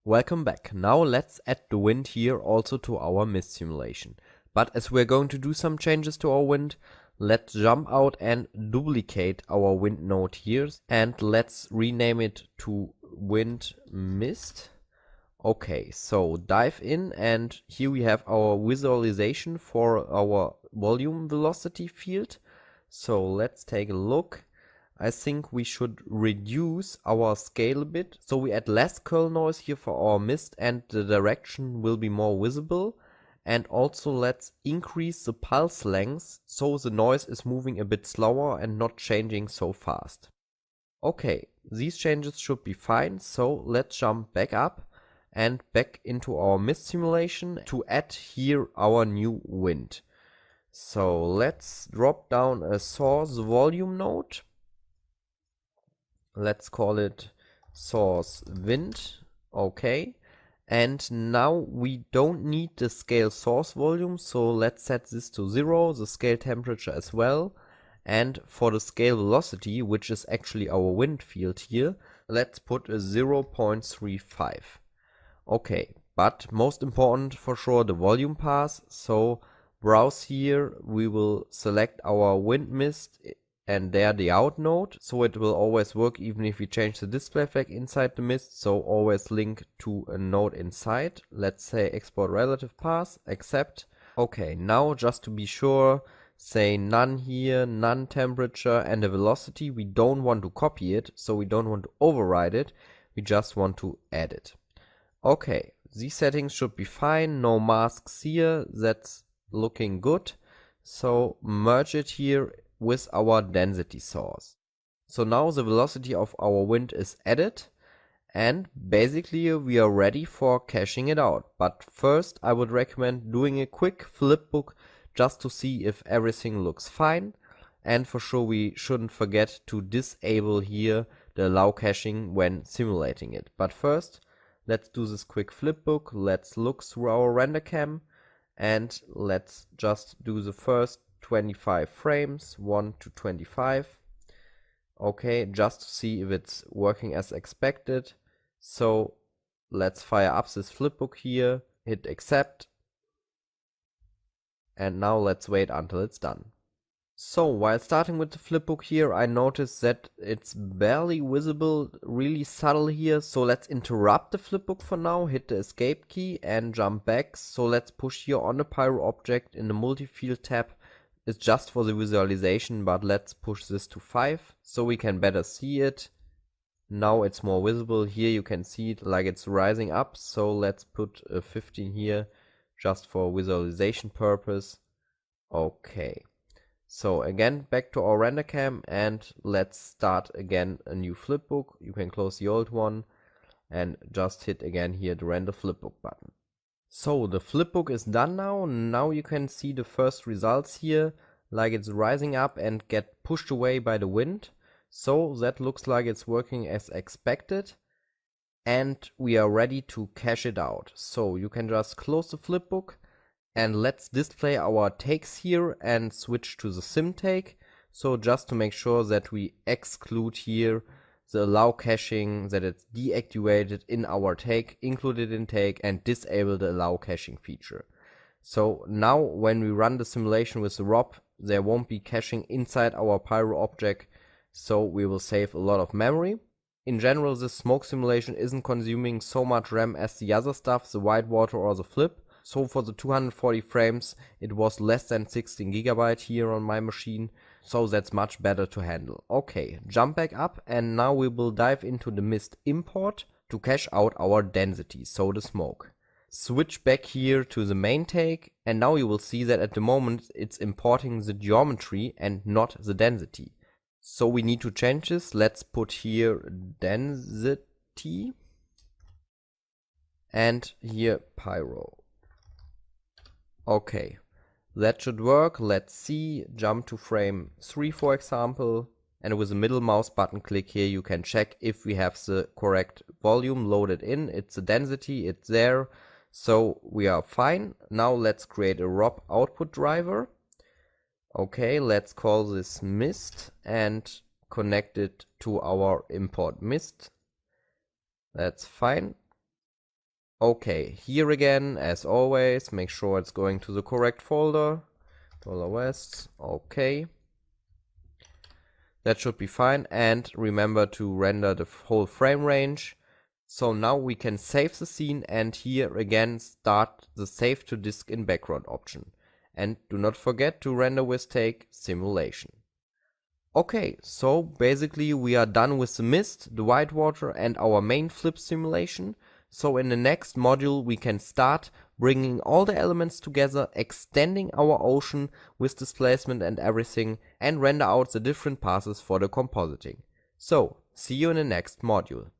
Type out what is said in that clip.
Welcome back. Now let's add the wind here also to our mist simulation. But as we're going to do some changes to our wind, let's jump out and duplicate our wind node here and let's rename it to wind mist. Okay, so dive in and here we have our visualization for our volume velocity field. So let's take a look. I think we should reduce our scale a bit, so we add less curl noise here for our mist and the direction will be more visible. And also let's increase the pulse length so the noise is moving a bit slower and not changing so fast. Okay, these changes should be fine, so let's jump back up and back into our mist simulation to add here our new wind. So let's drop down a source volume node. Let's call it source wind. Okay. And now we don't need the scale source volume, so let's set this to 0, the scale temperature as well. And for the scale velocity, which is actually our wind field here, let's put a 0.35. Okay, but most important for sure the volume path. So browse here, we will select our wind mist and there the out node, so it will always work even if we change the display flag inside the mist. So always link to a node inside. Let's say export relative path, accept. Okay, now just to be sure, say none here, none temperature and the velocity. We don't want to copy it, so we don't want to override it, we just want to add it. Okay, these settings should be fine, no masks here, that's looking good. So merge it here with our density source. So now the velocity of our wind is added and basically we are ready for caching it out. But first I would recommend doing a quick flipbook just to see if everything looks fine. And for sure we shouldn't forget to disable here the allow caching when simulating it. But first let's do this quick flipbook. Let's look through our render cam and let's just do the first 25 frames, 1 to 25. Okay, just to see if it's working as expected. So let's fire up this flipbook here, hit accept, and now let's wait until it's done. So while starting with the flipbook here, I noticed that it's barely visible, really subtle here. So let's interrupt the flipbook for now, hit the escape key and jump back. So let's push here on the pyro object in the multi-field tab. It's just for the visualization, but let's push this to 5 so we can better see it. Now it's more visible. Here you can see it like it's rising up. So let's put a 15 here just for visualization purpose. Okay. So again, back to our render cam and let's start again a new flipbook. You can close the old one and just hit again here the render flipbook button. So the flipbook is done now. Now you can see the first results here, like it's rising up and get pushed away by the wind. So that looks like it's working as expected. And we are ready to cache it out. So you can just close the flipbook and let's display our takes here and switch to the sim take. So just to make sure that we exclude here the allow caching, that it's deactivated in our take, included in take, and disable the allow caching feature. So now when we run the simulation with the ROP, there won't be caching inside our pyro object, so we will save a lot of memory. In general, this smoke simulation isn't consuming so much RAM as the other stuff, the whitewater or the flip. So for the 240 frames, it was less than 16 GB here on my machine. So that's much better to handle. Okay, jump back up and now we will dive into the mist import to cache out our density, so the smoke. Switch back here to the main take and now you will see that at the moment it's importing the geometry and not the density. So we need to change this. Let's put here density and here pyro. Okay, that should work. Let's see, jump to frame 3 for example, and with the middle mouse button click here you can check if we have the correct volume loaded in. It's the density, it's there, so we are fine. Now let's create a ROP output driver. Okay, let's call this mist and connect it to our import mist. That's fine. Okay, here again, as always, make sure it's going to the correct folder. $west, okay. That should be fine, and remember to render the whole frame range. So now we can save the scene, and here again start the save to disk in background option. And do not forget to render with take simulation. Okay, so basically we are done with the mist, the whitewater and our main flip simulation. So in the next module we can start bringing all the elements together, extending our ocean with displacement and everything, and render out the different passes for the compositing. So, see you in the next module.